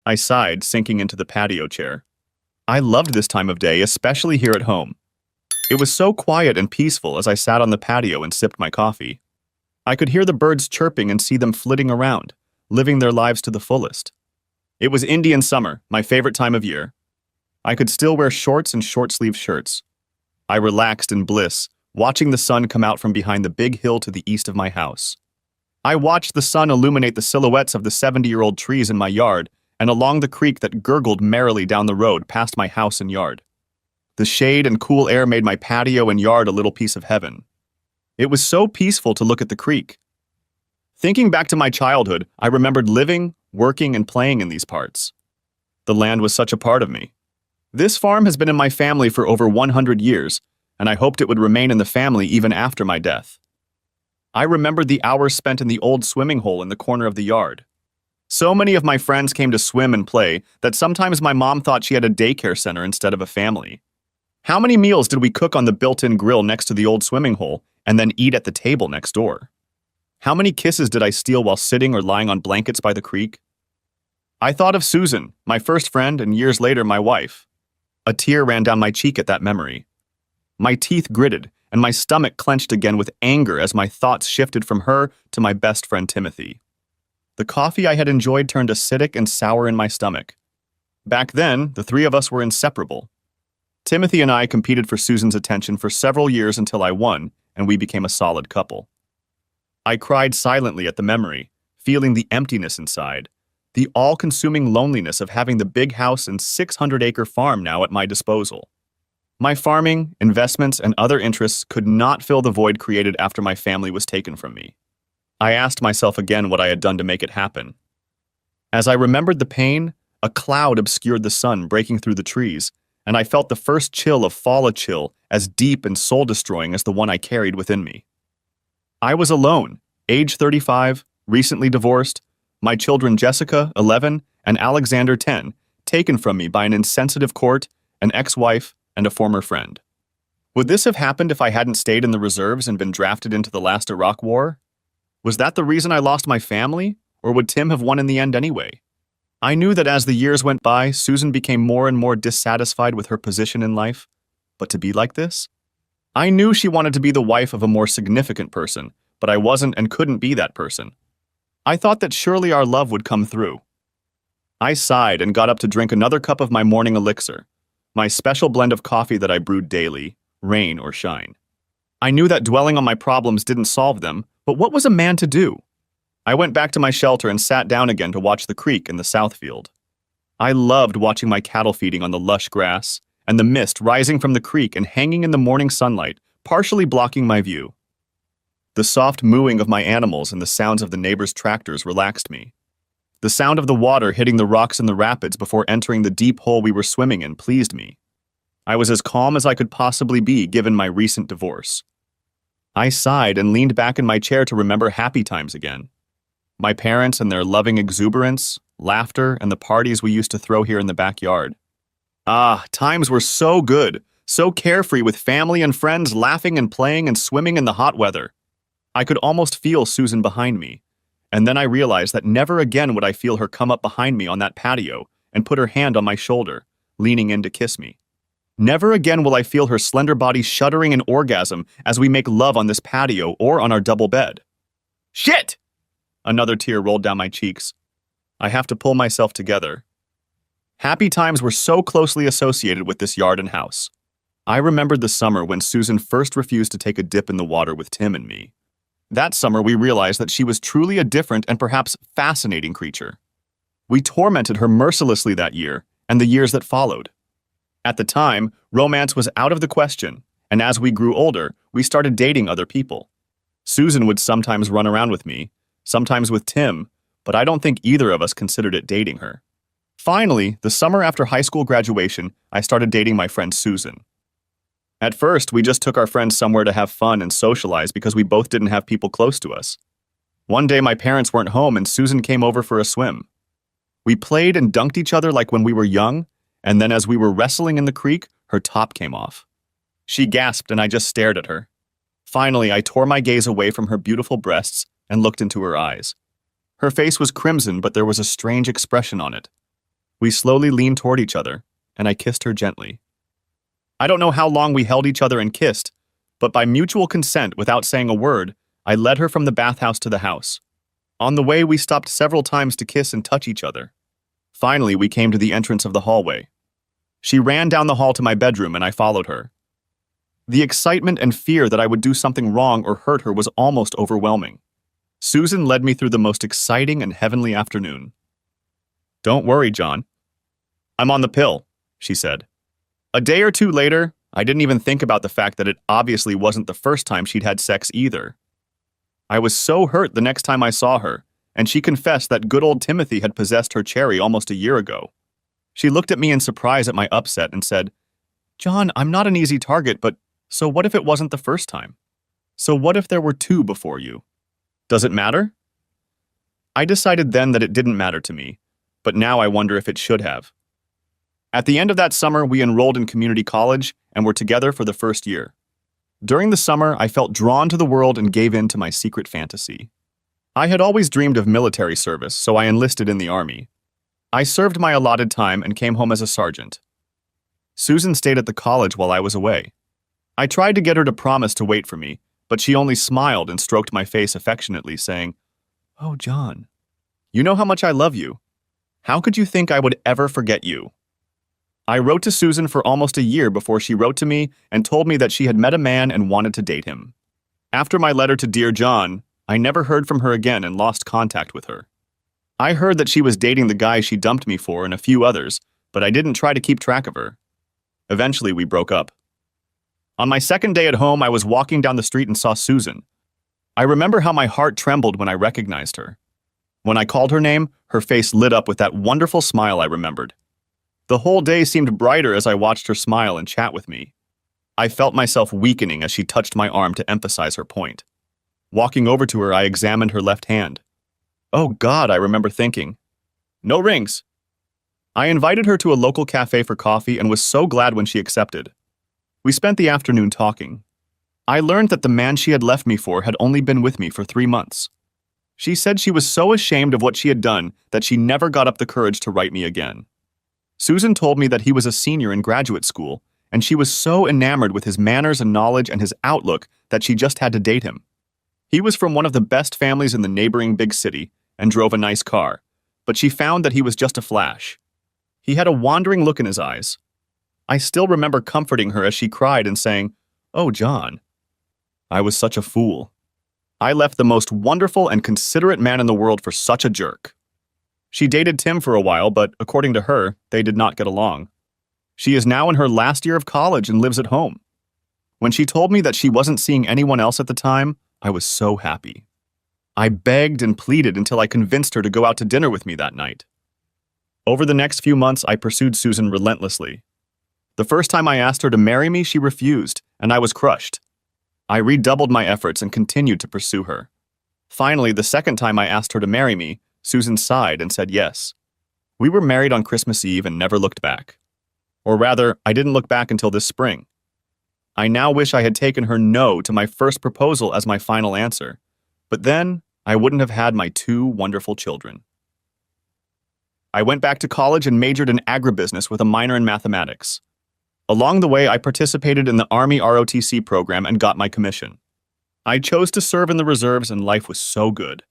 I sighed, sinking into the patio chair. I loved this time of day, especially here at home. It was so quiet and peaceful as I sat on the patio and sipped my coffee. I could hear the birds chirping and see them flitting around, living their lives to the fullest. It was Indian summer, my favorite time of year. I could still wear shorts and short-sleeved shirts. I relaxed in bliss, watching the sun come out from behind the big hill to the east of my house. I watched the sun illuminate the silhouettes of the 70-year-old trees in my yard and along the creek that gurgled merrily down the road past my house and yard. The shade and cool air made my patio and yard a little piece of heaven. It was so peaceful to look at the creek. Thinking back to my childhood, I remembered living, working, and playing in these parts. The land was such a part of me. This farm has been in my family for over 100 years, and I hoped it would remain in the family even after my death. I remembered the hours spent in the old swimming hole in the corner of the yard. So many of my friends came to swim and play that sometimes my mom thought she had a daycare center instead of a family. How many meals did we cook on the built-in grill next to the old swimming hole and then eat at the table next door? How many kisses did I steal while sitting or lying on blankets by the creek? I thought of Susan, my first friend and years later my wife. A tear ran down my cheek at that memory. My teeth gritted and my stomach clenched again with anger as my thoughts shifted from her to my best friend Timothy. The coffee I had enjoyed turned acidic and sour in my stomach. Back then, the three of us were inseparable. Timothy and I competed for Susan's attention for several years until I won, and we became a solid couple. I cried silently at the memory, feeling the emptiness inside, the all-consuming loneliness of having the big house and 600-acre farm now at my disposal. My farming, investments, and other interests could not fill the void created after my family was taken from me. I asked myself again what I had done to make it happen. As I remembered the pain, a cloud obscured the sun breaking through the trees, and I felt the first chill of fall, a chill as deep and soul-destroying as the one I carried within me. I was alone, age 35, recently divorced, my children Jessica, 11, and Alexander, 10, taken from me by an insensitive court, an ex-wife, and a former friend. Would this have happened if I hadn't stayed in the reserves and been drafted into the last Iraq War? Was that the reason I lost my family, or would Tim have won in the end anyway? I knew that as the years went by, Susan became more and more dissatisfied with her position in life. But to be like this? I knew she wanted to be the wife of a more significant person, but I wasn't and couldn't be that person. I thought that surely our love would come through. I sighed and got up to drink another cup of my morning elixir, my special blend of coffee that I brewed daily, rain or shine. I knew that dwelling on my problems didn't solve them, but what was a man to do? I went back to my shelter and sat down again to watch the creek in the south field. I loved watching my cattle feeding on the lush grass, and the mist rising from the creek and hanging in the morning sunlight, partially blocking my view. The soft mooing of my animals and the sounds of the neighbors' tractors relaxed me. The sound of the water hitting the rocks in the rapids before entering the deep hole we were swimming in pleased me. I was as calm as I could possibly be given my recent divorce. I sighed and leaned back in my chair to remember happy times again. My parents and their loving exuberance, laughter, and the parties we used to throw here in the backyard. Ah, times were so good, so carefree with family and friends laughing and playing and swimming in the hot weather. I could almost feel Susan behind me, and then I realized that never again would I feel her come up behind me on that patio and put her hand on my shoulder, leaning in to kiss me. Never again will I feel her slender body shuddering in orgasm as we make love on this patio or on our double bed. Shit! Another tear rolled down my cheeks. I have to pull myself together. Happy times were so closely associated with this yard and house. I remembered the summer when Susan first refused to take a dip in the water with Tim and me. That summer we realized that she was truly a different and perhaps fascinating creature. We tormented her mercilessly that year and the years that followed. At the time, romance was out of the question, and as we grew older, we started dating other people. Susan would sometimes run around with me, sometimes with Tim, but I don't think either of us considered it dating her. Finally, the summer after high school graduation, I started dating my friend Susan. At first, we just took our friends somewhere to have fun and socialize because we both didn't have people close to us. One day my parents weren't home and Susan came over for a swim. We played and dunked each other like when we were young, and then as we were wrestling in the creek, her top came off. She gasped and I just stared at her. Finally, I tore my gaze away from her beautiful breasts and looked into her eyes. Her face was crimson, but there was a strange expression on it. We slowly leaned toward each other, and I kissed her gently. I don't know how long we held each other and kissed, but by mutual consent, without saying a word, I led her from the bathhouse to the house. On the way, we stopped several times to kiss and touch each other. Finally, we came to the entrance of the hallway. She ran down the hall to my bedroom, and I followed her. The excitement and fear that I would do something wrong or hurt her was almost overwhelming. Susan led me through the most exciting and heavenly afternoon. "Don't worry, John. I'm on the pill," she said. A day or two later, I didn't even think about the fact that it obviously wasn't the first time she'd had sex either. I was so hurt the next time I saw her, and she confessed that good old Timothy had possessed her cherry almost a year ago. She looked at me in surprise at my upset and said, "John, I'm not an easy target, but so what if it wasn't the first time? So what if there were two before you? Does it matter?" I decided then that it didn't matter to me, but now I wonder if it should have. At the end of that summer, we enrolled in community college and were together for the first year. During the summer, I felt drawn to the world and gave in to my secret fantasy. I had always dreamed of military service, so I enlisted in the Army. I served my allotted time and came home as a sergeant. Susan stayed at the college while I was away. I tried to get her to promise to wait for me, but she only smiled and stroked my face affectionately, saying, "Oh, John, you know how much I love you. How could you think I would ever forget you?" I wrote to Susan for almost a year before she wrote to me and told me that she had met a man and wanted to date him. After my letter to Dear John, I never heard from her again and lost contact with her. I heard that she was dating the guy she dumped me for and a few others, but I didn't try to keep track of her. Eventually, we broke up. On my second day at home, I was walking down the street and saw Susan. I remember how my heart trembled when I recognized her. When I called her name, her face lit up with that wonderful smile I remembered. The whole day seemed brighter as I watched her smile and chat with me. I felt myself weakening as she touched my arm to emphasize her point. Walking over to her, I examined her left hand. "Oh God," I remember thinking. "No rings." I invited her to a local cafe for coffee and was so glad when she accepted. We spent the afternoon talking. I learned that the man she had left me for had only been with me for 3 months. She said she was so ashamed of what she had done that she never got up the courage to write me again. Susan told me that he was a senior in graduate school, and she was so enamored with his manners and knowledge and his outlook that she just had to date him. He was from one of the best families in the neighboring big city and drove a nice car, but she found that he was just a flash. He had a wandering look in his eyes. I still remember comforting her as she cried and saying, "Oh, John, I was such a fool. I left the most wonderful and considerate man in the world for such a jerk." She dated Tim for a while, but according to her, they did not get along. She is now in her last year of college and lives at home. When she told me that she wasn't seeing anyone else at the time, I was so happy. I begged and pleaded until I convinced her to go out to dinner with me that night. Over the next few months, I pursued Susan relentlessly. The first time I asked her to marry me, she refused, and I was crushed. I redoubled my efforts and continued to pursue her. Finally, the second time I asked her to marry me, Susan sighed and said yes. We were married on Christmas Eve and never looked back. Or rather, I didn't look back until this spring. I now wish I had taken her no to my first proposal as my final answer, but then I wouldn't have had my 2 wonderful children. I went back to college and majored in agribusiness with a minor in mathematics. Along the way, I participated in the Army ROTC program and got my commission. I chose to serve in the reserves and life was so good.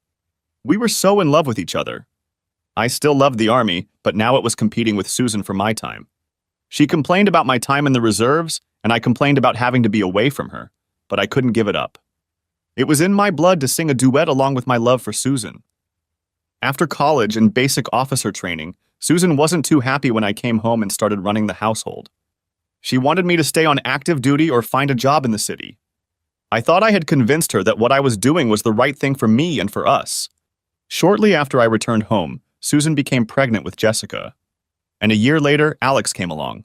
We were so in love with each other. I still loved the Army, but now it was competing with Susan for my time. She complained about my time in the reserves, and I complained about having to be away from her, but I couldn't give it up. It was in my blood to sing a duet along with my love for Susan. After college and basic officer training, Susan wasn't too happy when I came home and started running the household. She wanted me to stay on active duty or find a job in the city. I thought I had convinced her that what I was doing was the right thing for me and for us. Shortly after I returned home, Susan became pregnant with Jessica. And a year later, Alex came along.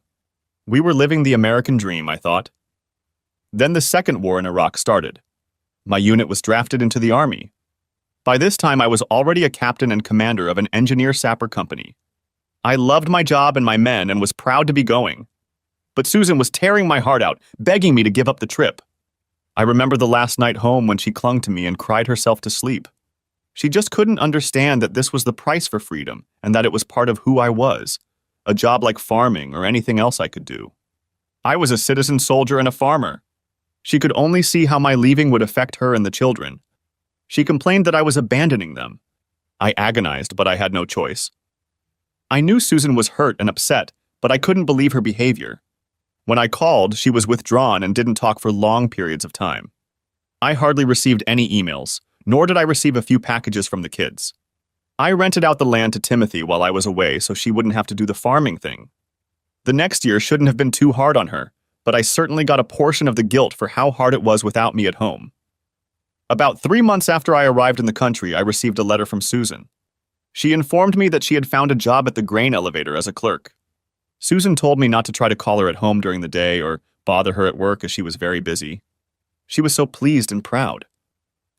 We were living the American dream, I thought. Then the second war in Iraq started. My unit was drafted into the Army. By this time, I was already a captain and commander of an engineer sapper company. I loved my job and my men and was proud to be going. But Susan was tearing my heart out, begging me to give up the trip. I remember the last night home when she clung to me and cried herself to sleep. She just couldn't understand that this was the price for freedom and that it was part of who I was. a job like farming or anything else I could do. I was a citizen soldier and a farmer. She could only see how my leaving would affect her and the children. She complained that I was abandoning them. I agonized, but I had no choice. I knew Susan was hurt and upset, but I couldn't believe her behavior. When I called, she was withdrawn and didn't talk for long periods of time. I hardly received any emails, nor did I receive a few packages from the kids. I rented out the land to Timothy while I was away so she wouldn't have to do the farming thing. The next year shouldn't have been too hard on her, but I certainly got a portion of the guilt for how hard it was without me at home. About 3 months after I arrived in the country, I received a letter from Susan. She informed me that she had found a job at the grain elevator as a clerk. Susan told me not to try to call her at home during the day or bother her at work as she was very busy. She was so pleased and proud.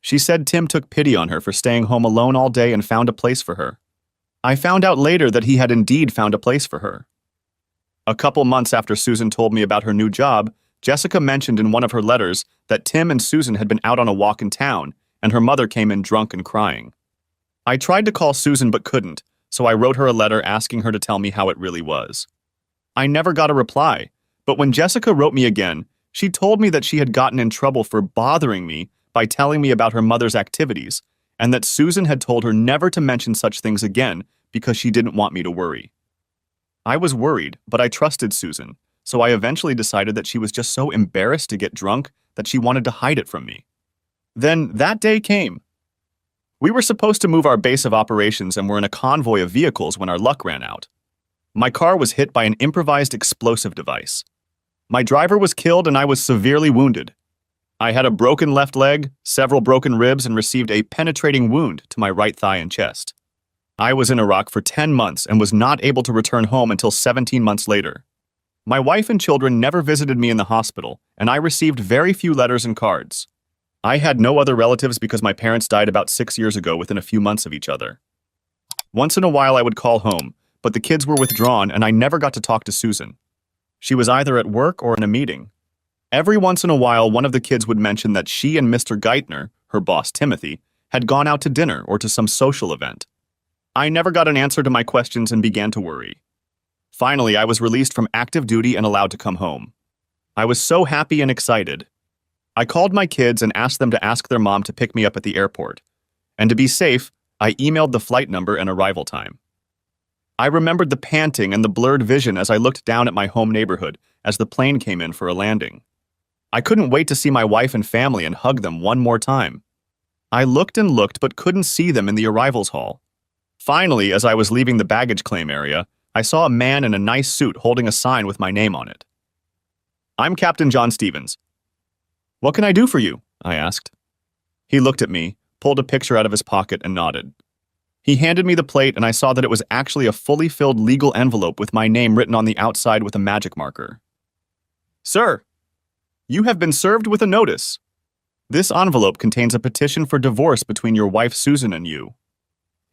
She said Tim took pity on her for staying home alone all day and found a place for her. I found out later that he had indeed found a place for her. A couple months after Susan told me about her new job, Jessica mentioned in one of her letters that Tim and Susan had been out on a walk in town, and her mother came in drunk and crying. I tried to call Susan but couldn't, so I wrote her a letter asking her to tell me how it really was. I never got a reply, but when Jessica wrote me again, she told me that she had gotten in trouble for bothering me by telling me about her mother's activities, and that Susan had told her never to mention such things again because she didn't want me to worry. I was worried, but I trusted Susan, so I eventually decided that she was just so embarrassed to get drunk that she wanted to hide it from me. Then that day came. We were supposed to move our base of operations and were in a convoy of vehicles when our luck ran out. My car was hit by an improvised explosive device. My driver was killed and I was severely wounded. I had a broken left leg, several broken ribs, and received a penetrating wound to my right thigh and chest. I was in Iraq for 10 months and was not able to return home until 17 months later. My wife and children never visited me in the hospital, and I received very few letters and cards. I had no other relatives because my parents died about 6 years ago within a few months of each other. Once in a while I would call home, but the kids were withdrawn and I never got to talk to Susan. She was either at work or in a meeting. Every once in a while one of the kids would mention that she and Mr. Geithner, her boss Timothy, had gone out to dinner or to some social event. I never got an answer to my questions and began to worry. Finally, I was released from active duty and allowed to come home. I was so happy and excited. I called my kids and asked them to ask their mom to pick me up at the airport. And to be safe, I emailed the flight number and arrival time. I remembered the panting and the blurred vision as I looked down at my home neighborhood as the plane came in for a landing. I couldn't wait to see my wife and family and hug them one more time. I looked and looked but couldn't see them in the arrivals hall. Finally, as I was leaving the baggage claim area, I saw a man in a nice suit holding a sign with my name on it. "I'm Captain John Stevens." "What can I do for you?" I asked. He looked at me, pulled a picture out of his pocket, and nodded. He handed me the plate, and I saw that it was actually a fully filled legal envelope with my name written on the outside with a magic marker. "Sir, you have been served with a notice. This envelope contains a petition for divorce between your wife Susan and you.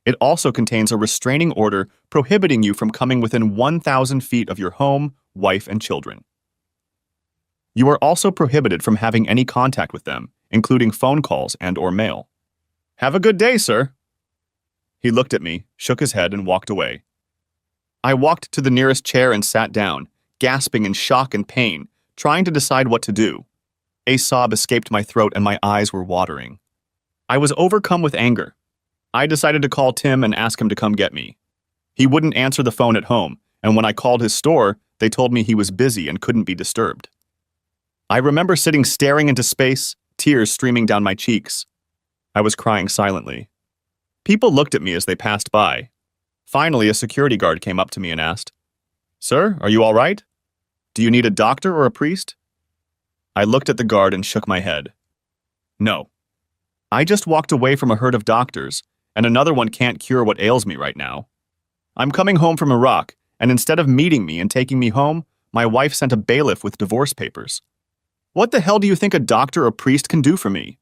It also contains a restraining order prohibiting you from coming within 1,000 feet of your home, wife, and children. You are also prohibited from having any contact with them, including phone calls and/or mail. Have a good day, sir." He looked at me, shook his head, and walked away. I walked to the nearest chair and sat down, gasping in shock and pain, trying to decide what to do. A sob escaped my throat and my eyes were watering. I was overcome with anger. I decided to call Tim and ask him to come get me. He wouldn't answer the phone at home, and when I called his store, they told me he was busy and couldn't be disturbed. I remember sitting staring into space, tears streaming down my cheeks. I was crying silently. People looked at me as they passed by. Finally, a security guard came up to me and asked, "Sir, are you all right? Do you need a doctor or a priest?" I looked at the guard and shook my head. No. I just walked away from a herd of doctors, and another one can't cure what ails me right now. I'm coming home from Iraq, and instead of meeting me and taking me home, my wife sent a bailiff with divorce papers. What the hell do you think a doctor or priest can do for me?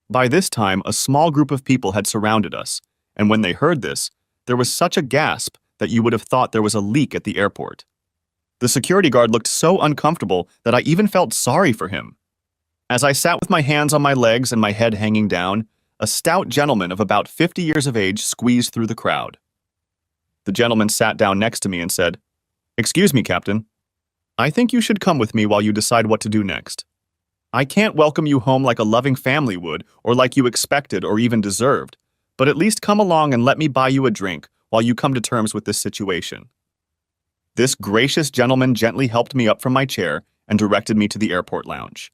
By this time, a small group of people had surrounded us, and when they heard this, there was such a gasp that you would have thought there was a leak at the airport. The security guard looked so uncomfortable that I even felt sorry for him. As I sat with my hands on my legs and my head hanging down, a stout gentleman of about 50 years of age squeezed through the crowd. The gentleman sat down next to me and said, Excuse me, Captain. I think you should come with me while you decide what to do next. I can't welcome you home like a loving family would, or like you expected or even deserved, but at least come along and let me buy you a drink while you come to terms with this situation. This gracious gentleman gently helped me up from my chair and directed me to the airport lounge.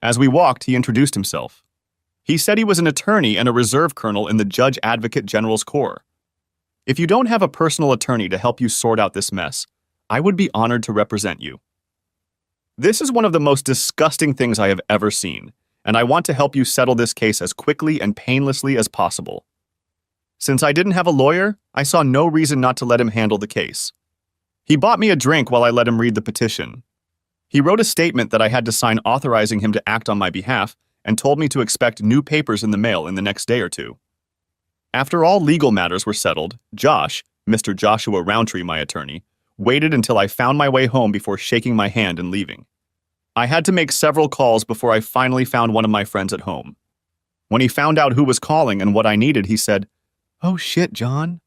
As we walked, he introduced himself. He said he was an attorney and a reserve colonel in the Judge Advocate General's Corps. If you don't have a personal attorney to help you sort out this mess, I would be honored to represent you. This is one of the most disgusting things I have ever seen, and I want to help you settle this case as quickly and painlessly as possible. Since I didn't have a lawyer, I saw no reason not to let him handle the case. He bought me a drink while I let him read the petition. He wrote a statement that I had to sign authorizing him to act on my behalf and told me to expect new papers in the mail in the next day or two. After all legal matters were settled, Josh, Mr. Joshua Roundtree, my attorney, waited until I found my way home before shaking my hand and leaving. I had to make several calls before I finally found one of my friends at home. When he found out who was calling and what I needed, he said, "Oh shit, John.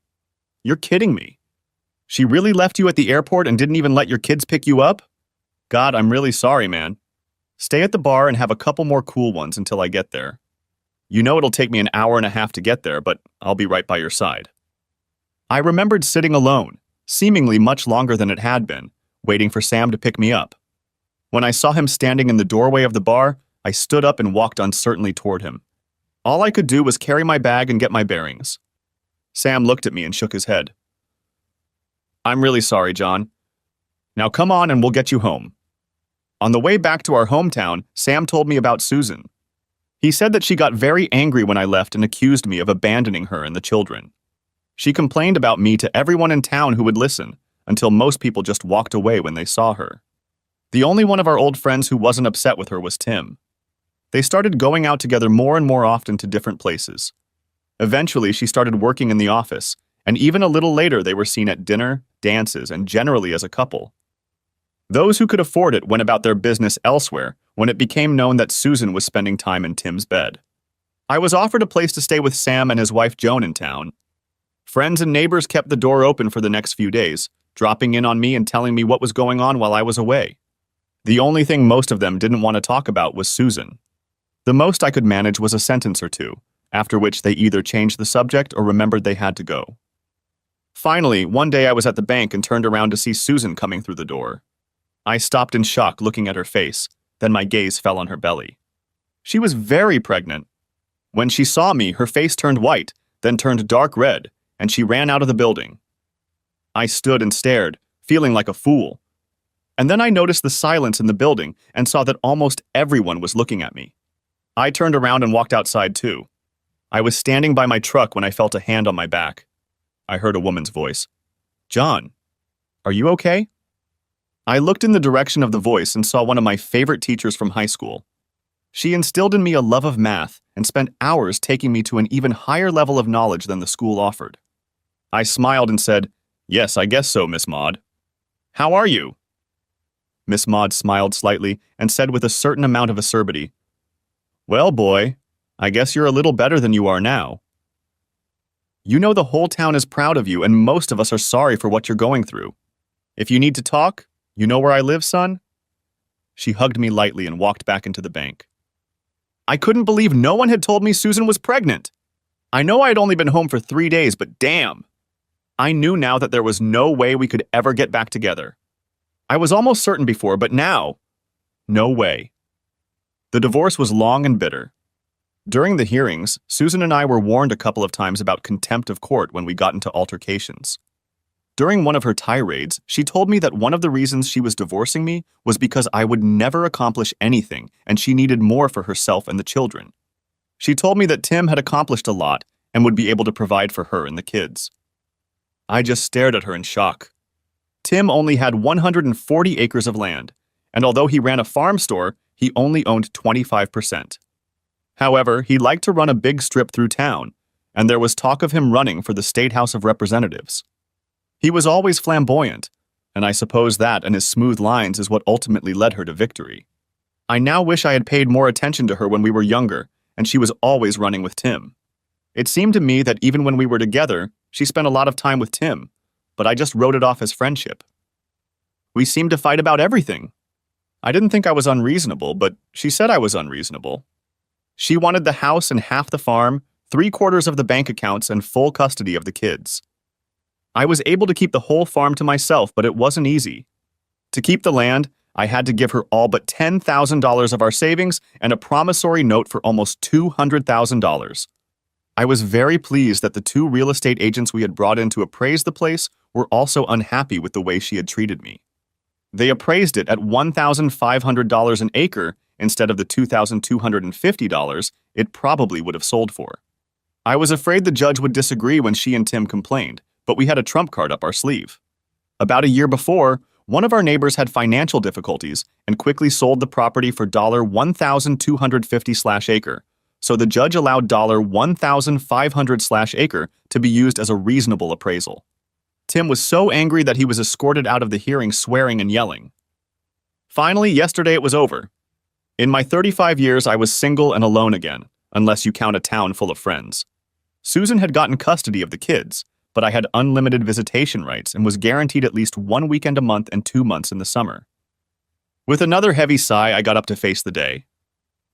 You're kidding me. She really left you at the airport and didn't even let your kids pick you up? God, I'm really sorry, man. Stay at the bar and have a couple more cool ones until I get there. You know it'll take me an hour and a half to get there, but I'll be right by your side." I remembered sitting alone, seemingly much longer than it had been, waiting for Sam to pick me up. When I saw him standing in the doorway of the bar, I stood up and walked uncertainly toward him. All I could do was carry my bag and get my bearings. Sam looked at me and shook his head. "I'm really sorry, John. Now come on and we'll get you home." On the way back to our hometown, Sam told me about Susan. He said that she got very angry when I left and accused me of abandoning her and the children. She complained about me to everyone in town who would listen, until most people just walked away when they saw her. The only one of our old friends who wasn't upset with her was Tim. They started going out together more and more often to different places. Eventually, she started working in the office, and even a little later they were seen at dinner, dances, and generally as a couple. Those who could afford it went about their business elsewhere when it became known that Susan was spending time in Tim's bed. I was offered a place to stay with Sam and his wife Joan in town. Friends and neighbors kept the door open for the next few days, dropping in on me and telling me what was going on while I was away. The only thing most of them didn't want to talk about was Susan. The most I could manage was a sentence or two, after which they either changed the subject or remembered they had to go. Finally, one day I was at the bank and turned around to see Susan coming through the door. I stopped in shock looking at her face, then my gaze fell on her belly. She was very pregnant. When she saw me, her face turned white, then turned dark red, and she ran out of the building. I stood and stared, feeling like a fool. And then I noticed the silence in the building and saw that almost everyone was looking at me. I turned around and walked outside too. I was standing by my truck when I felt a hand on my back. I heard a woman's voice. "John, are you okay?" I looked in the direction of the voice and saw one of my favorite teachers from high school. She instilled in me a love of math and spent hours taking me to an even higher level of knowledge than the school offered. I smiled and said, "Yes, I guess so, Miss Maud. How are you?" Miss Maud smiled slightly and said with a certain amount of acerbity, "Well, boy, I guess you're a little better than you are now. You know the whole town is proud of you and most of us are sorry for what you're going through. If you need to talk, you know where I live, son?" She hugged me lightly and walked back into the bank. I couldn't believe no one had told me Susan was pregnant. I know I had only been home for 3 days, but damn. I knew now that there was no way we could ever get back together. I was almost certain before, but now, no way. The divorce was long and bitter. During the hearings, Susan and I were warned a couple of times about contempt of court when we got into altercations. During one of her tirades, she told me that one of the reasons she was divorcing me was because I would never accomplish anything and she needed more for herself and the children. She told me that Tim had accomplished a lot and would be able to provide for her and the kids. I just stared at her in shock. Tim only had 140 acres of land, and although he ran a farm store, he only owned 25%. However, he liked to run a big strip through town, and there was talk of him running for the State House of Representatives. He was always flamboyant, and I suppose that and his smooth lines is what ultimately led her to victory. I now wish I had paid more attention to her when we were younger, and she was always running with Tim. It seemed to me that even when we were together, she spent a lot of time with Tim, but I just wrote it off as friendship. We seemed to fight about everything. I didn't think I was unreasonable, but she said I was unreasonable. She wanted the house and half the farm, 3/4 of the bank accounts, and full custody of the kids. I was able to keep the whole farm to myself, but it wasn't easy. To keep the land, I had to give her all but $10,000 of our savings and a promissory note for almost $200,000. I was very pleased that the 2 real estate agents we had brought in to appraise the place were also unhappy with the way she had treated me. They appraised it at $1,500 an acre instead of the $2,250 it probably would have sold for. I was afraid the judge would disagree when she and Tim complained, but we had a trump card up our sleeve. About a year before, one of our neighbors had financial difficulties and quickly sold the property for $1,250/acre, so the judge allowed $1,500/acre to be used as a reasonable appraisal. Tim was so angry that he was escorted out of the hearing swearing and yelling. Finally, yesterday it was over. In my 35 years, I was single and alone again, unless you count a town full of friends. Susan had gotten custody of the kids, but I had unlimited visitation rights and was guaranteed at least 1 weekend a month and 2 months in the summer. With another heavy sigh, I got up to face the day.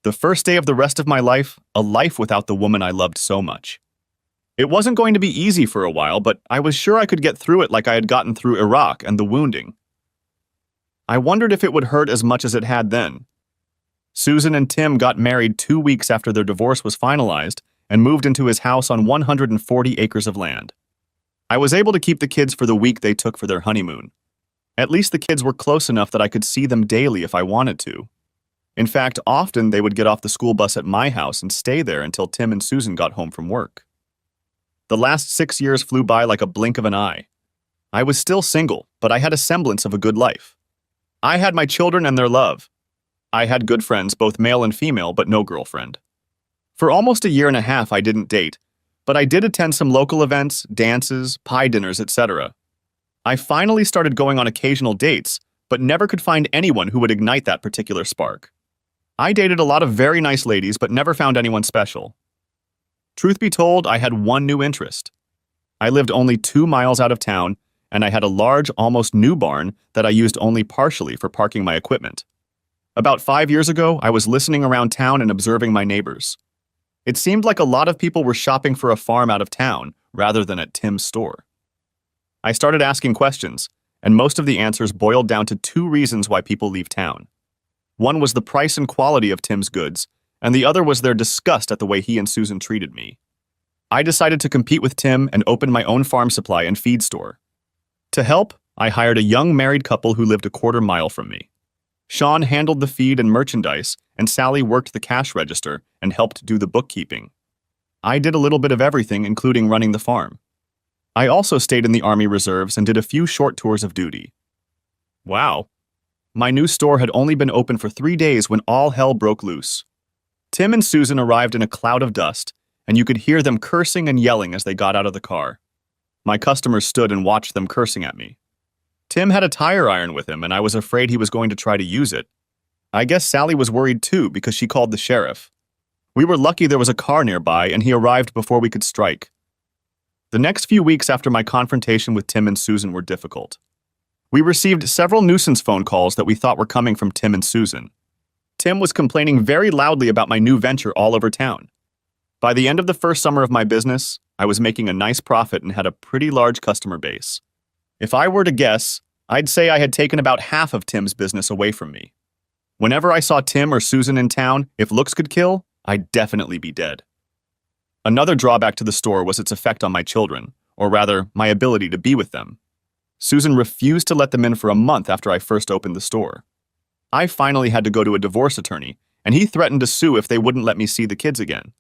The first day of the rest of my life, a life without the woman I loved so much. It wasn't going to be easy for a while, but I was sure I could get through it like I had gotten through Iraq and the wounding. I wondered if it would hurt as much as it had then. Susan and Tim got married 2 weeks after their divorce was finalized and moved into his house on 140 acres of land. I was able to keep the kids for the week they took for their honeymoon. At least the kids were close enough that I could see them daily if I wanted to. In fact, often they would get off the school bus at my house and stay there until Tim and Susan got home from work. The last 6 years flew by like a blink of an eye. I was still single, but I had a semblance of a good life. I had my children and their love. I had good friends, both male and female, but no girlfriend. For almost a year and a half, I didn't date, but I did attend some local events, dances, pie dinners, etc. I finally started going on occasional dates, but never could find anyone who would ignite that particular spark. I dated a lot of very nice ladies, but never found anyone special. Truth be told, I had one new interest. I lived only 2 miles out of town, and I had a large, almost new barn that I used only partially for parking my equipment. About 5 years ago, I was listening around town and observing my neighbors. It seemed like a lot of people were shopping for a farm out of town rather than at Tim's store. I started asking questions, and most of the answers boiled down to 2 reasons why people leave town. One was the price and quality of Tim's goods, and the other was their disgust at the way he and Susan treated me. I decided to compete with Tim and open my own farm supply and feed store. To help, I hired a young married couple who lived a 1/4 mile from me. Sean handled the feed and merchandise, and Sally worked the cash register and helped do the bookkeeping. I did a little bit of everything, including running the farm. I also stayed in the Army Reserves and did a few short tours of duty. Wow. My new store had only been open for 3 days when all hell broke loose. Tim and Susan arrived in a cloud of dust, and you could hear them cursing and yelling as they got out of the car. My customers stood and watched them cursing at me. Tim had a tire iron with him, and I was afraid he was going to try to use it. I guess Sally was worried too because she called the sheriff. We were lucky there was a car nearby, and he arrived before we could strike. The next few weeks after my confrontation with Tim and Susan were difficult. We received several nuisance phone calls that we thought were coming from Tim and Susan. Tim was complaining very loudly about my new venture all over town. By the end of the first summer of my business, I was making a nice profit and had a pretty large customer base. If I were to guess, I'd say I had taken about half of Tim's business away from me. Whenever I saw Tim or Susan in town, if looks could kill, I'd definitely be dead. Another drawback to the store was its effect on my children, or rather, my ability to be with them. Susan refused to let them in for a month after I first opened the store. I finally had to go to a divorce attorney, and he threatened to sue if they wouldn't let me see the kids again.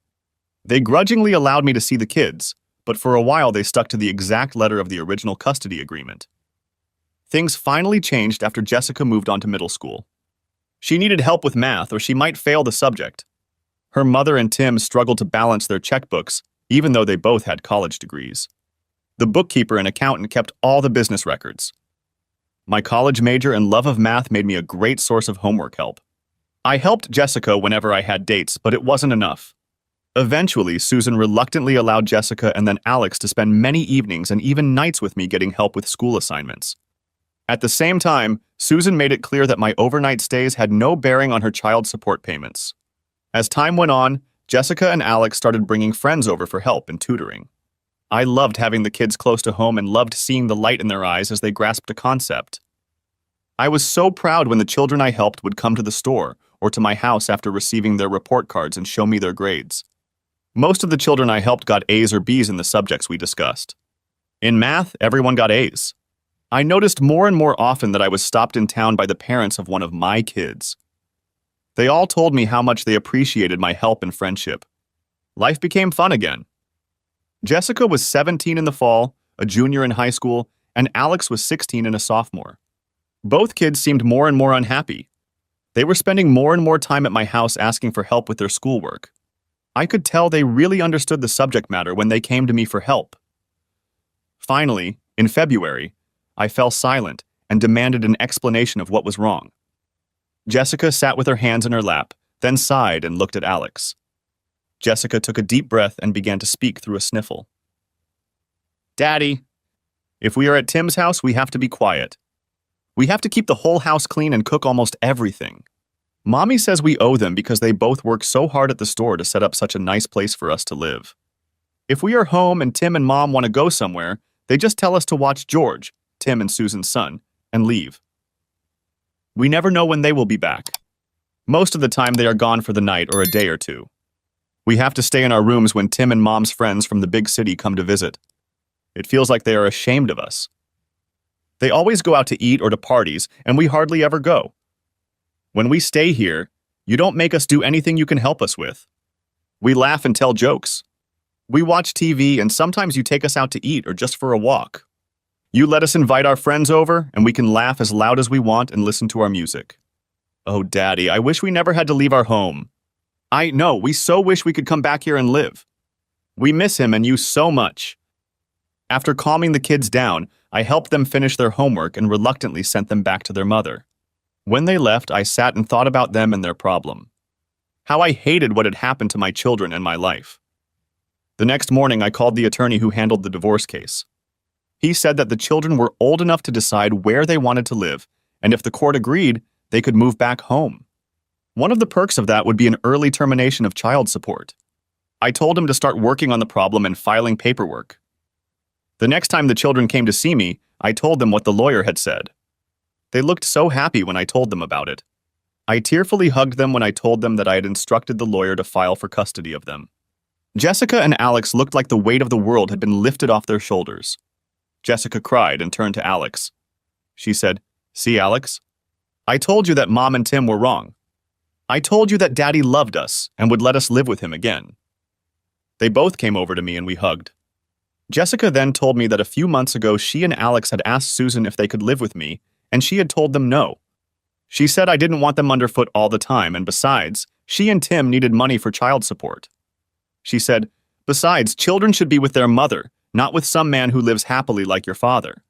They grudgingly allowed me to see the kids, but for a while they stuck to the exact letter of the original custody agreement. Things finally changed after Jessica moved on to middle school. She needed help with math or she might fail the subject. Her mother and Tim struggled to balance their checkbooks, even though they both had college degrees. The bookkeeper and accountant kept all the business records. My college major and love of math made me a great source of homework help. I helped Jessica whenever I had dates, but it wasn't enough. Eventually, Susan reluctantly allowed Jessica and then Alex to spend many evenings and even nights with me getting help with school assignments. At the same time, Susan made it clear that my overnight stays had no bearing on her child support payments. As time went on, Jessica and Alex started bringing friends over for help and tutoring. I loved having the kids close to home and loved seeing the light in their eyes as they grasped a concept. I was so proud when the children I helped would come to the store or to my house after receiving their report cards and show me their grades. Most of the children I helped got A's or B's in the subjects we discussed. In math, everyone got A's. I noticed more and more often that I was stopped in town by the parents of one of my kids. They all told me how much they appreciated my help and friendship. Life became fun again. Jessica was 17 in the fall, a junior in high school, and Alex was 16 and a sophomore. Both kids seemed more and more unhappy. They were spending more and more time at my house asking for help with their schoolwork. I could tell they really understood the subject matter when they came to me for help. Finally, in February, I fell silent and demanded an explanation of what was wrong. Jessica sat with her hands in her lap, then sighed and looked at Alex. Jessica took a deep breath and began to speak through a sniffle. "Daddy, if we are at Tim's house, we have to be quiet. We have to keep the whole house clean and cook almost everything. Mommy says we owe them because they both work so hard at the store to set up such a nice place for us to live. If we are home and Tim and Mom want to go somewhere, they just tell us to watch George, Tim and Susan's son, and leave. We never know when they will be back. Most of the time they are gone for the night or a day or two. We have to stay in our rooms when Tim and Mom's friends from the big city come to visit. It feels like they are ashamed of us. They always go out to eat or to parties, and we hardly ever go. When we stay here, you don't make us do anything you can help us with. We laugh and tell jokes. We watch TV, and sometimes you take us out to eat or just for a walk. You let us invite our friends over, and we can laugh as loud as we want and listen to our music. Oh, Daddy, I wish we never had to leave our home. I know, we so wish we could come back here and live. We miss him and you so much." After calming the kids down, I helped them finish their homework and reluctantly sent them back to their mother. When they left, I sat and thought about them and their problem. How I hated what had happened to my children and my life. The next morning, I called the attorney who handled the divorce case. He said that the children were old enough to decide where they wanted to live, and if the court agreed, they could move back home. One of the perks of that would be an early termination of child support. I told him to start working on the problem and filing paperwork. The next time the children came to see me, I told them what the lawyer had said. They looked so happy when I told them about it. I tearfully hugged them when I told them that I had instructed the lawyer to file for custody of them. Jessica and Alex looked like the weight of the world had been lifted off their shoulders. Jessica cried and turned to Alex. She said, "See, Alex? I told you that Mom and Tim were wrong. I told you that Daddy loved us and would let us live with him again." They both came over to me and we hugged. Jessica then told me that a few months ago she and Alex had asked Susan if they could live with me, and she had told them no. She said I didn't want them underfoot all the time, and besides, she and Tim needed money for child support. She said, "Besides, children should be with their mother, not with some man who lives happily like your father."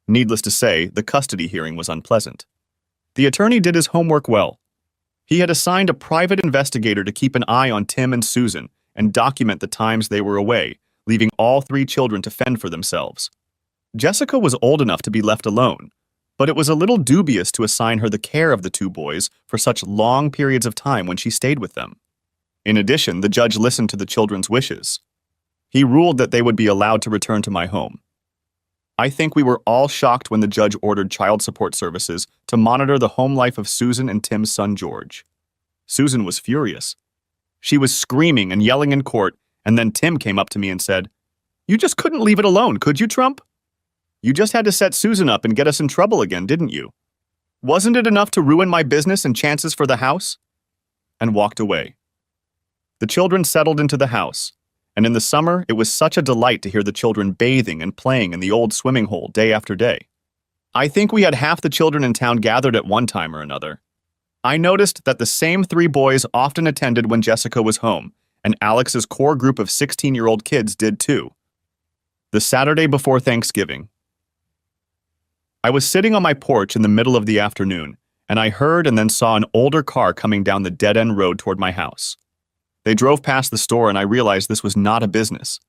Needless to say, the custody hearing was unpleasant. The attorney did his homework well. He had assigned a private investigator to keep an eye on Tim and Susan and document the times they were away, leaving all three children to fend for themselves. Jessica was old enough to be left alone, but it was a little dubious to assign her the care of the two boys for such long periods of time when she stayed with them. In addition, the judge listened to the children's wishes. He ruled that they would be allowed to return to my home. I think we were all shocked when the judge ordered child support services to monitor the home life of Susan and Tim's son George. Susan was furious. She was screaming and yelling in court, and then Tim came up to me and said, "You just couldn't leave it alone, could you, Trump? You just had to set Susan up and get us in trouble again, didn't you? Wasn't it enough to ruin my business and chances for the house?" And walked away. The children settled into the house, and in the summer it was such a delight to hear the children bathing and playing in the old swimming hole day after day. I think we had half the children in town gathered at one time or another. I noticed that the same three boys often attended when Jessica was home, and Alex's core group of 16-year-old kids did too. The Saturday before Thanksgiving. I was sitting on my porch in the middle of the afternoon, and I heard and then saw an older car coming down the dead-end road toward my house. They drove past the store and I realized this was not a business.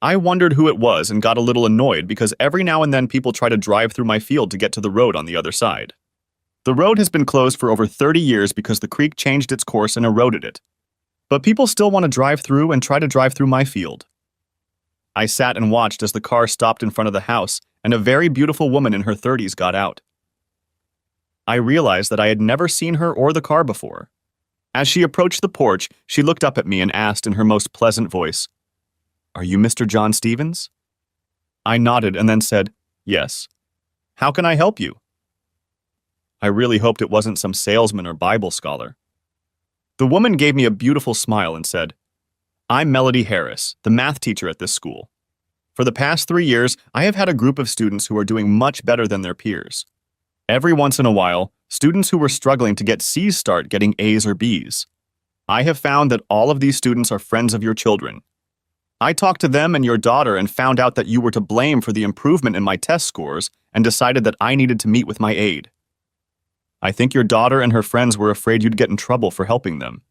I wondered who it was and got a little annoyed because every now and then people try to drive through my field to get to the road on the other side. The road has been closed for over 30 years because the creek changed its course and eroded it. But people still want to drive through and try to drive through my field. I sat and watched as the car stopped in front of the house and a very beautiful woman in her 30s got out. I realized that I had never seen her or the car before. As she approached the porch, she looked up at me and asked in her most pleasant voice, "Are you Mr. John Stevens?" I nodded and then said, "Yes. How can I help you?" I really hoped it wasn't some salesman or Bible scholar. The woman gave me a beautiful smile and said, "I'm Melody Harris, the math teacher at this school. For the past 3 years, I have had a group of students who are doing much better than their peers. Every once in a while, students who were struggling to get C's start getting A's or B's. I have found that all of these students are friends of your children. I talked to them and your daughter and found out that you were to blame for the improvement in my test scores and decided that I needed to meet with my aide. I think your daughter and her friends were afraid you'd get in trouble for helping them.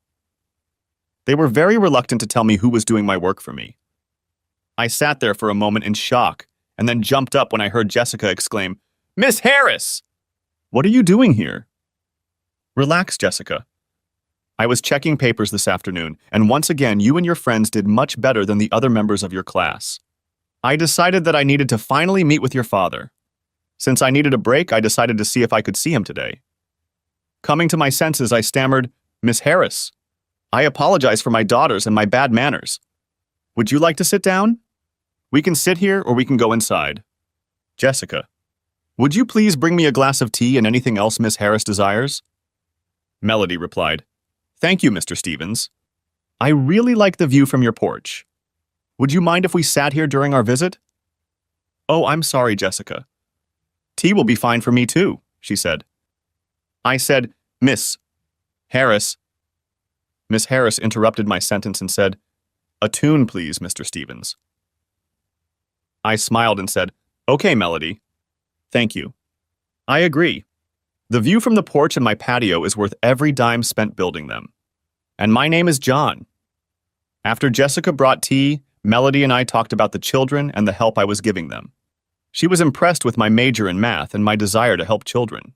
They were very reluctant to tell me who was doing my work for me. I sat there for a moment in shock and then jumped up when I heard Jessica exclaim, 'Miss Harris! What are you doing here?' Relax, Jessica. I was checking papers this afternoon, and once again you and your friends did much better than the other members of your class. I decided that I needed to finally meet with your father. Since I needed a break, I decided to see if I could see him today. Coming to my senses, I stammered, 'Miss Harris, I apologize for my daughters and my bad manners. Would you like to sit down? We can sit here or we can go inside.' Jessica, would you please bring me a glass of tea and anything else Miss Harris desires?" Melody replied, "Thank you, Mr. Stevens. I really like the view from your porch. Would you mind if we sat here during our visit?" "Oh, I'm sorry, Jessica. Tea will be fine for me too," she said. I said, "Miss Harris." Miss Harris interrupted my sentence and said, "A tune, please, Mr. Stevens." I smiled and said, "Okay, Melody. Thank you. I agree. The view from the porch and my patio is worth every dime spent building them. And my name is John." After Jessica brought tea, Melody and I talked about the children and the help I was giving them. She was impressed with my major in math and my desire to help children.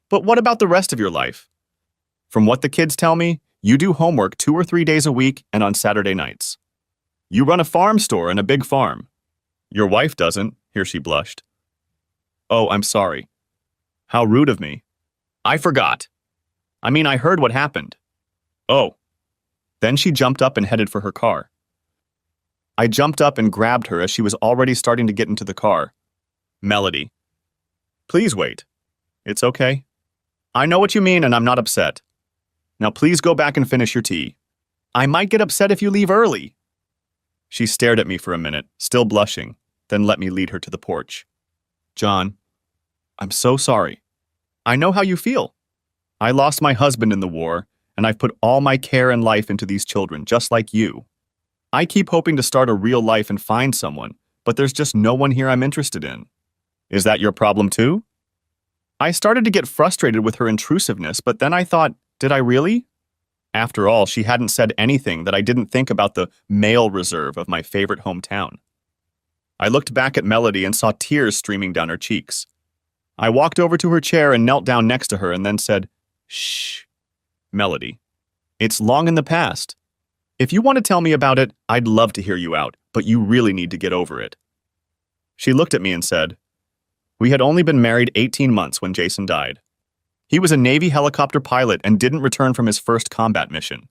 "But what about the rest of your life? From what the kids tell me, you do homework 2 or 3 days a week and on Saturday nights. You run a farm store and a big farm. Your wife doesn't," here she blushed. "Oh, I'm sorry. How rude of me. I forgot. I heard what happened." "Oh." Then she jumped up and headed for her car. I jumped up and grabbed her as she was already starting to get into the car. "Melody, please wait. It's okay. I know what you mean and I'm not upset. Now please go back and finish your tea. I might get upset if you leave early." She stared at me for a minute, still blushing, then let me lead her to the porch. "John, I'm so sorry. I know how you feel. I lost my husband in the war, and I've put all my care and life into these children, just like you. I keep hoping to start a real life and find someone, but there's just no one here I'm interested in. Is that your problem too?" I started to get frustrated with her intrusiveness, but then I thought, did I really? After all, she hadn't said anything that I didn't think about the male reserve of my favorite hometown. I looked back at Melody and saw tears streaming down her cheeks. I walked over to her chair and knelt down next to her and then said, "Shh, Melody. It's long in the past. If you want to tell me about it, I'd love to hear you out, but you really need to get over it." She looked at me and said, "We had only been married 18 months when Jason died. He was a Navy helicopter pilot and didn't return from his first combat mission.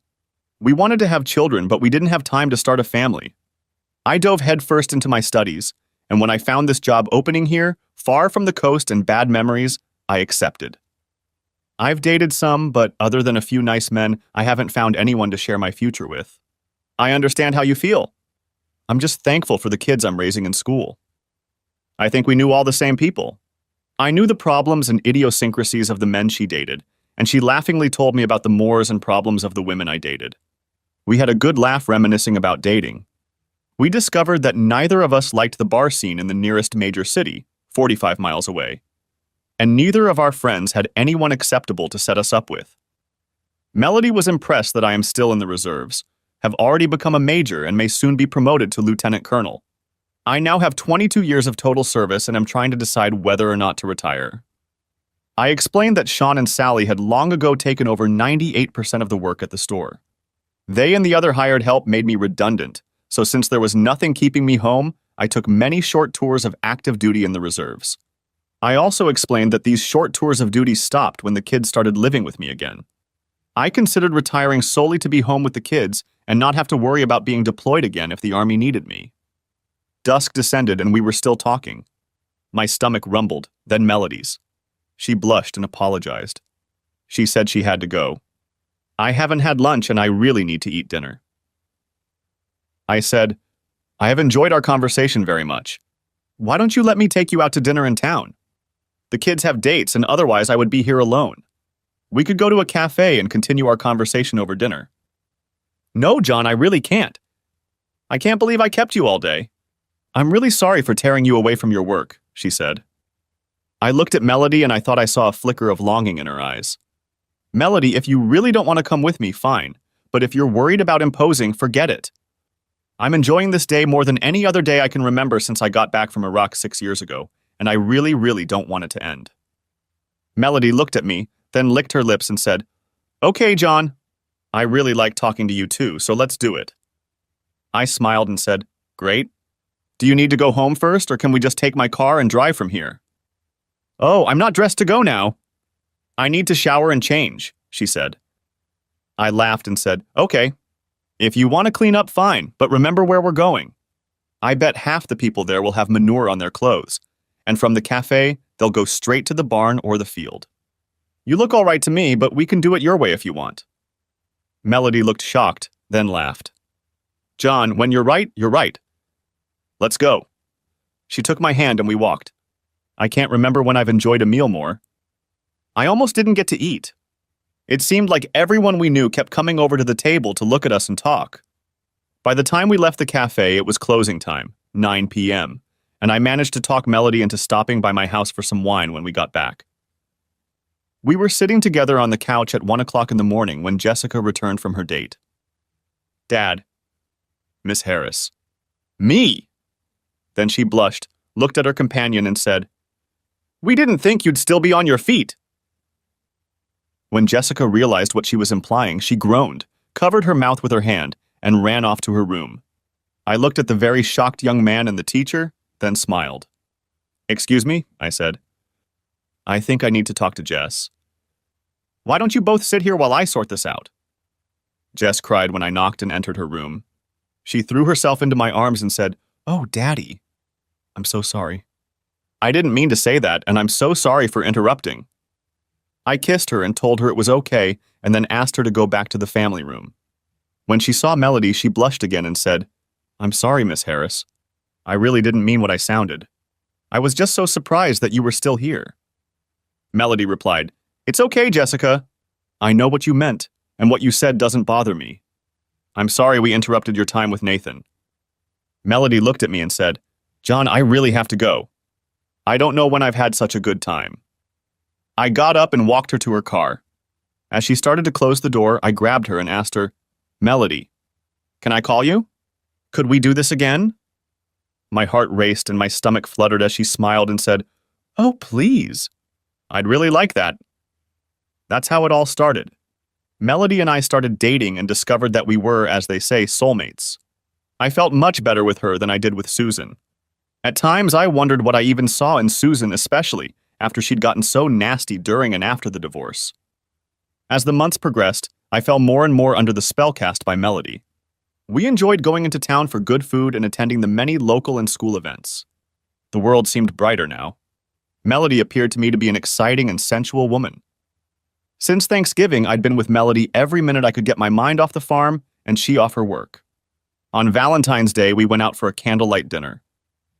We wanted to have children, but we didn't have time to start a family. I dove headfirst into my studies, and when I found this job opening here, far from the coast and bad memories, I accepted. I've dated some, but other than a few nice men, I haven't found anyone to share my future with. I understand how you feel. I'm just thankful for the kids I'm raising in school. I think we knew all the same people. I knew the problems and idiosyncrasies of the men she dated, and she laughingly told me about the mores and problems of the women I dated. We had a good laugh reminiscing about dating. We discovered that neither of us liked the bar scene in the nearest major city, 45 miles away, and neither of our friends had anyone acceptable to set us up with. Melody was impressed that I am still in the reserves, have already become a major and may soon be promoted to lieutenant colonel. I now have 22 years of total service and am trying to decide whether or not to retire. I explained that Sean and Sally had long ago taken over 98% of the work at the store. They and the other hired help made me redundant, so since there was nothing keeping me home, I took many short tours of active duty in the reserves. I also explained that these short tours of duty stopped when the kids started living with me again. I considered retiring solely to be home with the kids and not have to worry about being deployed again if the Army needed me. Dusk descended and we were still talking. My stomach rumbled, then Melody's. She blushed and apologized. She said she had to go. I haven't had lunch and I really need to eat dinner. I said, I have enjoyed our conversation very much. Why don't you let me take you out to dinner in town? The kids have dates and otherwise I would be here alone. We could go to a cafe and continue our conversation over dinner. No, John, I really can't. I can't believe I kept you all day. I'm really sorry for tearing you away from your work, she said. I looked at Melody and I thought I saw a flicker of longing in her eyes. Melody, if you really don't want to come with me, fine. But if you're worried about imposing, forget it. I'm enjoying this day more than any other day I can remember since I got back from Iraq 6 years ago, and I really, really don't want it to end. Melody looked at me, then licked her lips and said, Okay, John. I really like talking to you too, so let's do it. I smiled and said, Great. Do you need to go home first, or can we just take my car and drive from here? Oh, I'm not dressed to go now. I need to shower and change, she said. I laughed and said, Okay. If you want to clean up, fine, but remember where we're going. I bet half the people there will have manure on their clothes, and from the cafe, they'll go straight to the barn or the field. You look all right to me, but we can do it your way if you want. Melody looked shocked, then laughed. John, when you're right, you're right. Let's go. She took my hand and we walked. I can't remember when I've enjoyed a meal more. I almost didn't get to eat. It seemed like everyone we knew kept coming over to the table to look at us and talk. By the time we left the cafe, it was closing time, 9 p.m., and I managed to talk Melody into stopping by my house for some wine when we got back. We were sitting together on the couch at 1 o'clock in the morning when Jessica returned from her date. Dad. Miss Harris. Me! Then she blushed, looked at her companion and said, We didn't think you'd still be on your feet. When Jessica realized what she was implying, she groaned, covered her mouth with her hand, and ran off to her room. I looked at the very shocked young man and the teacher, then smiled. Excuse me, I said. I think I need to talk to Jess. Why don't you both sit here while I sort this out? Jess cried when I knocked and entered her room. She threw herself into my arms and said, Oh, Daddy. I'm so sorry. I didn't mean to say that, and I'm so sorry for interrupting. I kissed her and told her it was okay, and then asked her to go back to the family room. When she saw Melody, she blushed again and said, I'm sorry, Miss Harris. I really didn't mean what I sounded. I was just so surprised that you were still here. Melody replied, It's okay, Jessica. I know what you meant, and what you said doesn't bother me. I'm sorry we interrupted your time with Nathan. Melody looked at me and said, John, I really have to go. I don't know when I've had such a good time. I got up and walked her to her car. As she started to close the door, I grabbed her and asked her, Melody, can I call you? Could we do this again? My heart raced and my stomach fluttered as she smiled and said, Oh, please. I'd really like that. That's how it all started. Melody and I started dating and discovered that we were, as they say, soulmates. I felt much better with her than I did with Susan. At times, I wondered what I even saw in Susan, especially after she'd gotten so nasty during and after the divorce. As the months progressed, I fell more and more under the spell cast by Melody. We enjoyed going into town for good food and attending the many local and school events. The world seemed brighter now. Melody appeared to me to be an exciting and sensual woman. Since Thanksgiving, I'd been with Melody every minute I could get my mind off the farm and she off her work. On Valentine's Day, we went out for a candlelight dinner.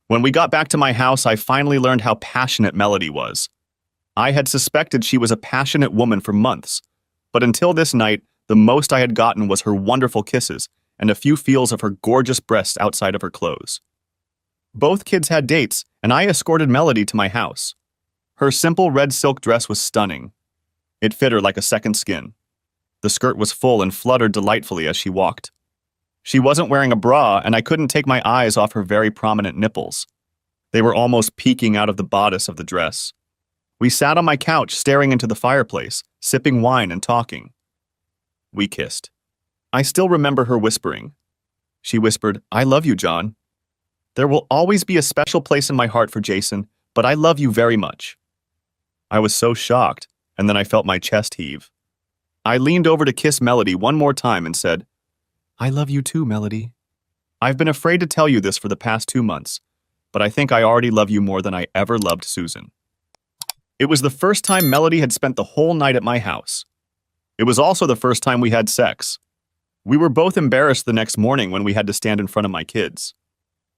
When we got back to my house, I finally learned how passionate Melody was. I had suspected she was a passionate woman for months, but until this night, the most I had gotten was her wonderful kisses and a few feels of her gorgeous breasts outside of her clothes. Both kids had dates, and I escorted Melody to my house. Her simple red silk dress was stunning. It fit her like a second skin. The skirt was full and fluttered delightfully as she walked. She wasn't wearing a bra, and I couldn't take my eyes off her very prominent nipples. They were almost peeking out of the bodice of the dress. We sat on my couch, staring into the fireplace, sipping wine and talking. We kissed. I still remember her whispering. She whispered, "I love you, John. There will always be a special place in my heart for Jason, but I love you very much." I was so shocked, and then I felt my chest heave. I leaned over to kiss Melody one more time and said, "I love you too, Melody. I've been afraid to tell you this for the past 2 months, but I think I already love you more than I ever loved Susan." It was the first time Melody had spent the whole night at my house. It was also the first time we had sex. We were both embarrassed the next morning when we had to stand in front of my kids.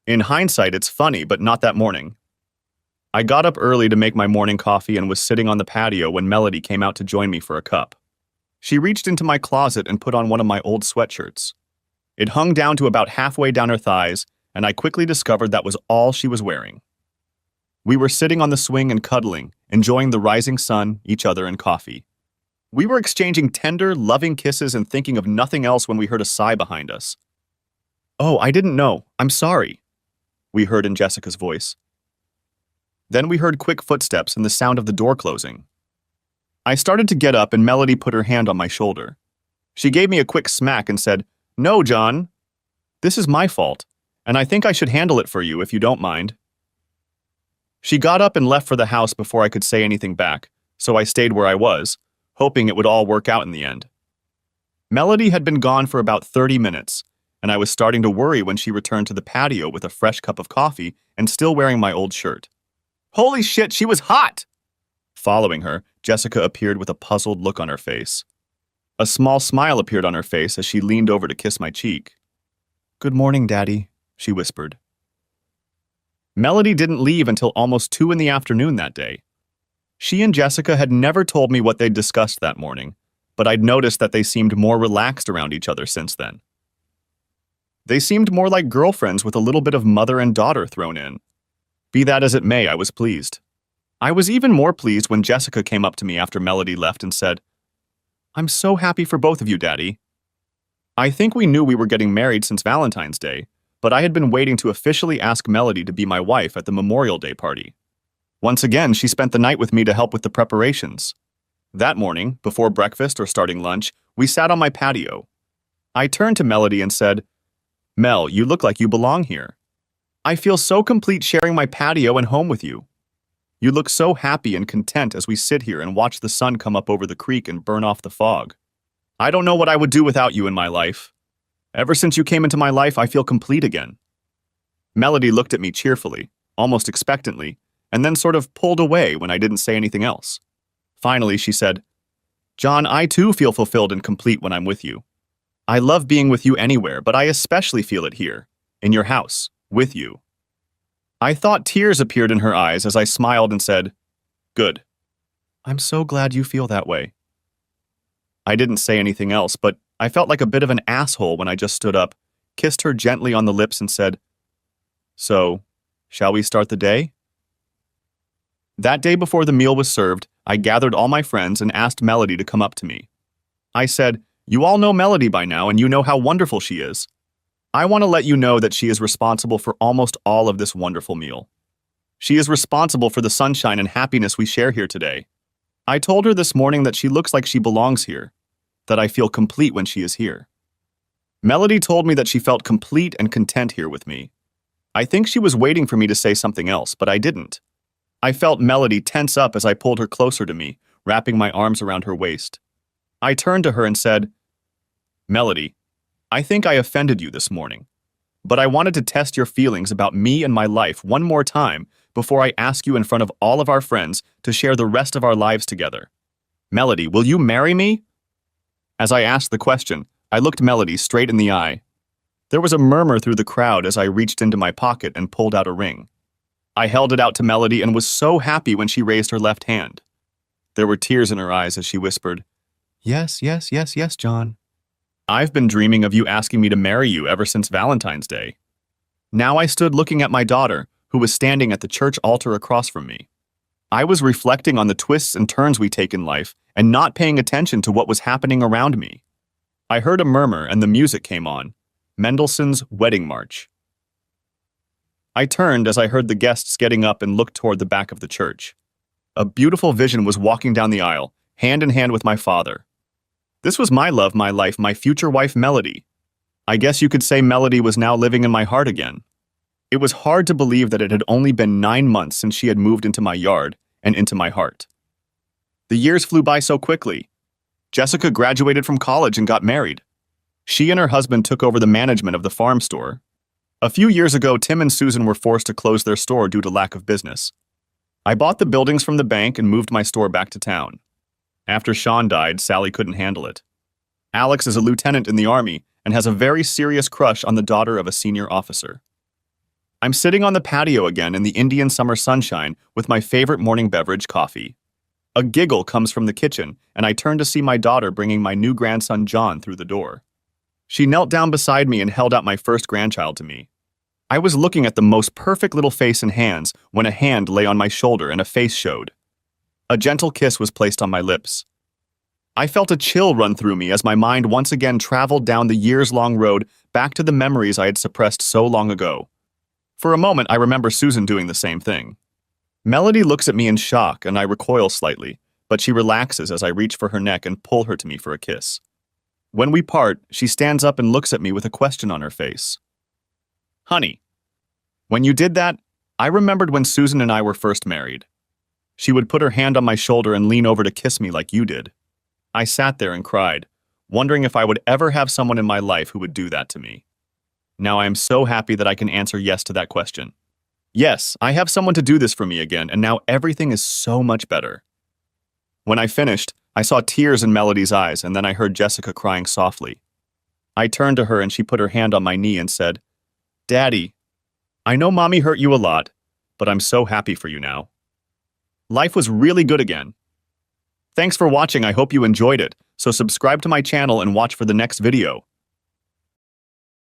In hindsight, it's funny, but not that morning. I got up early to make my morning coffee and was sitting on the patio when Melody came out to join me for a cup. She reached into my closet and put on one of my old sweatshirts. It hung down to about halfway down her thighs, and I quickly discovered that was all she was wearing. We were sitting on the swing and cuddling, enjoying the rising sun, each other, and coffee. We were exchanging tender, loving kisses and thinking of nothing else when we heard a sigh behind us. "Oh, I didn't know. I'm sorry," we heard in Jessica's voice. Then we heard quick footsteps and the sound of the door closing. I started to get up and Melody put her hand on my shoulder. She gave me a quick smack and said, "No, John. This is my fault, and I think I should handle it for you if you don't mind." She got up and left for the house before I could say anything back, so I stayed where I was, hoping it would all work out in the end. Melody had been gone for about 30 minutes, and I was starting to worry when she returned to the patio with a fresh cup of coffee and still wearing my old shirt. Holy shit, she was hot! Following her, Jessica appeared with a puzzled look on her face. A small smile appeared on her face as she leaned over to kiss my cheek. "Good morning, Daddy," she whispered. Melody didn't leave until almost 2 in the afternoon that day. She and Jessica had never told me what they'd discussed that morning, but I'd noticed that they seemed more relaxed around each other since then. They seemed more like girlfriends with a little bit of mother and daughter thrown in. Be that as it may, I was pleased. I was even more pleased when Jessica came up to me after Melody left and said, "I'm so happy for both of you, Daddy." I think we knew we were getting married since Valentine's Day, but I had been waiting to officially ask Melody to be my wife at the Memorial Day party. Once again, she spent the night with me to help with the preparations. That morning, before breakfast or starting lunch, we sat on my patio. I turned to Melody and said, "Mel, you look like you belong here. I feel so complete sharing my patio and home with you. You look so happy and content as we sit here and watch the sun come up over the creek and burn off the fog. I don't know what I would do without you in my life. Ever since you came into my life, I feel complete again." Melody looked at me cheerfully, almost expectantly, and then sort of pulled away when I didn't say anything else. Finally, she said, "John, I too feel fulfilled and complete when I'm with you. I love being with you anywhere, but I especially feel it here, in your house, with you." I thought tears appeared in her eyes as I smiled and said, "Good. I'm so glad you feel that way." I didn't say anything else, but I felt like a bit of an asshole when I just stood up, kissed her gently on the lips and said, "So, shall we start the day?" That day before the meal was served, I gathered all my friends and asked Melody to come up to me. I said, "You all know Melody by now and you know how wonderful she is. I want to let you know that she is responsible for almost all of this wonderful meal. She is responsible for the sunshine and happiness we share here today. I told her this morning that she looks like she belongs here, that I feel complete when she is here." Melody told me that she felt complete and content here with me. I think she was waiting for me to say something else, but I didn't. I felt Melody tense up as I pulled her closer to me, wrapping my arms around her waist. I turned to her and said, "Melody, I think I offended you this morning, but I wanted to test your feelings about me and my life one more time before I ask you in front of all of our friends to share the rest of our lives together. Melody, will you marry me?" As I asked the question, I looked Melody straight in the eye. There was a murmur through the crowd as I reached into my pocket and pulled out a ring. I held it out to Melody and was so happy when she raised her left hand. There were tears in her eyes as she whispered, "Yes, yes, yes, yes, John. I've been dreaming of you asking me to marry you ever since Valentine's Day." Now I stood looking at my daughter, who was standing at the church altar across from me. I was reflecting on the twists and turns we take in life and not paying attention to what was happening around me. I heard a murmur and the music came on. Mendelssohn's Wedding March. I turned as I heard the guests getting up and looked toward the back of the church. A beautiful vision was walking down the aisle, hand in hand with my father. This was my love, my life, my future wife, Melody. I guess you could say Melody was now living in my heart again. It was hard to believe that it had only been 9 months since she had moved into my yard and into my heart. The years flew by so quickly. Jessica graduated from college and got married. She and her husband took over the management of the farm store. A few years ago, Tim and Susan were forced to close their store due to lack of business. I bought the buildings from the bank and moved my store back to town. After Sean died, Sally couldn't handle it. Alex is a lieutenant in the Army and has a very serious crush on the daughter of a senior officer. I'm sitting on the patio again in the Indian summer sunshine with my favorite morning beverage, coffee. A giggle comes from the kitchen, and I turn to see my daughter bringing my new grandson John through the door. She knelt down beside me and held out my first grandchild to me. I was looking at the most perfect little face and hands when a hand lay on my shoulder and a face showed. A gentle kiss was placed on my lips. I felt a chill run through me as my mind once again traveled down the years-long road back to the memories I had suppressed so long ago. For a moment, I remember Susan doing the same thing. Melody looks at me in shock, and I recoil slightly, but she relaxes as I reach for her neck and pull her to me for a kiss. When we part, she stands up and looks at me with a question on her face. Honey, when you did that, I remembered when Susan and I were first married. She would put her hand on my shoulder and lean over to kiss me like you did. I sat there and cried, wondering if I would ever have someone in my life who would do that to me. Now I am so happy that I can answer yes to that question. Yes, I have someone to do this for me again, and now everything is so much better. When I finished, I saw tears in Melody's eyes, and then I heard Jessica crying softly. I turned to her and she put her hand on my knee and said, Daddy, I know Mommy hurt you a lot, but I'm so happy for you now. Life was really good again. Thanks for watching. I hope you enjoyed it, so subscribe to my channel and watch for the next video.